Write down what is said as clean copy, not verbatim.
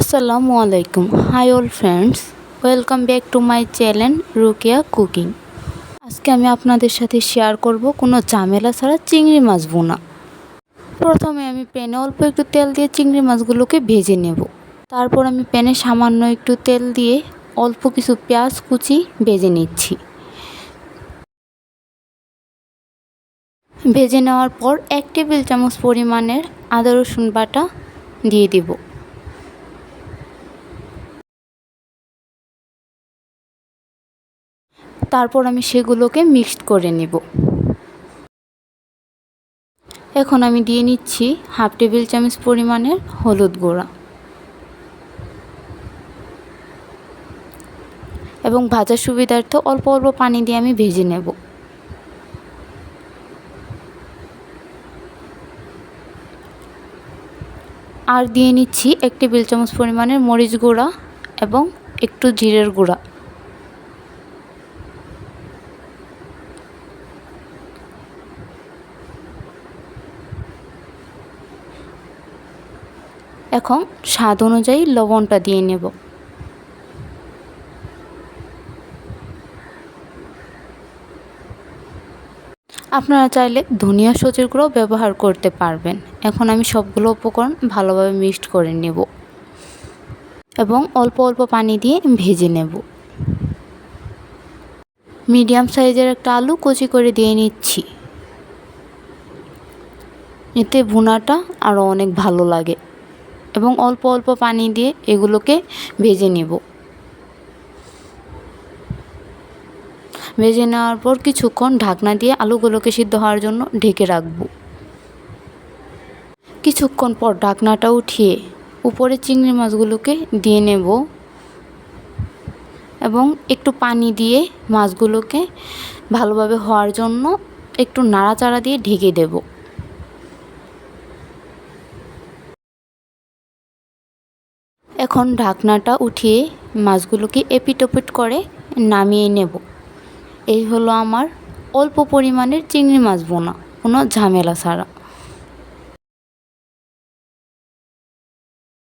আসসালামু আলাইকুম। Hi all friends, welcome back to my channel Rukiya cooking. আজকে আমি আপনাদের সাথে শেয়ার করব কোনো ঝামেলা ছাড়া চিংড়ি মাছ ভুনা। প্রথমে আমি প্যানে অল্প একটু তেল দিয়ে চিংড়ি মাছগুলোকে ভেজে নেব। তারপর আমি প্যানে সামান্য একটু তেল দিয়ে অল্প কিছু পেঁয়াজ কুচি ভেজে নিচ্ছি। ভেজে নেওয়ার পর 1 টেবিল চামচ পরিমাণের আদা রসুন বাটা দিয়ে দেব। তারপর আমি সেগুলোকে মিক্সড করে নেব। এখন আমি দিয়ে নিচ্ছি 1/2 টেবিল চামচ পরিমাণের হলুদ গুঁড়া এবং ভাজার সুবিধার্থে অল্প অল্প পানি দিয়ে আমি ভেজে নেব। আর দিয়ে নিচ্ছি 1 টেবিল চামচ পরিমাণের মরিচ গুঁড়া এবং একটু জিরের গুঁড়া। এখন স্বাদ অনুযায়ী লবণটা দিয়ে নেব। আপনারা চাইলে ধনিয়া সজির গুঁড়াও ব্যবহার করতে পারবেন। এখন আমি সবগুলো উপকরণ ভালোভাবে মিক্সড করে নেব এবং অল্প অল্প পানি দিয়ে ভেজে নেব। মিডিয়াম সাইজের একটা আলু কুচি করে দিয়ে নিচ্ছি। এতে ভুনাটা আরও অনেক ভালো লাগে এবং অল্প অল্প পানি দিয়ে এগুলোকে ভেজে নেব। ভেজে নেওয়ার পর কিছুক্ষণ ঢাকনা দিয়ে আলুগুলোকে সিদ্ধ হওয়ার জন্য ঢেকে রাখব। কিছুক্ষণ পর ঢাকনাটা উঠিয়ে উপরে চিংড়ি মাছগুলোকে দিয়ে নেব এবং একটু পানি দিয়ে মাছগুলোকে ভালোভাবে হওয়ার জন্য একটু নাড়াচাড়া দিয়ে ঢেকে দেব। এখন ঢাকনাটা উঠিয়ে মাছগুলোকে এপিট ওপিট করে নামিয়ে নেব। এই হলো আমার অল্প পরিমাণের চিংড়ি মাছ ভুনা, কোনো ঝামেলা ছাড়া।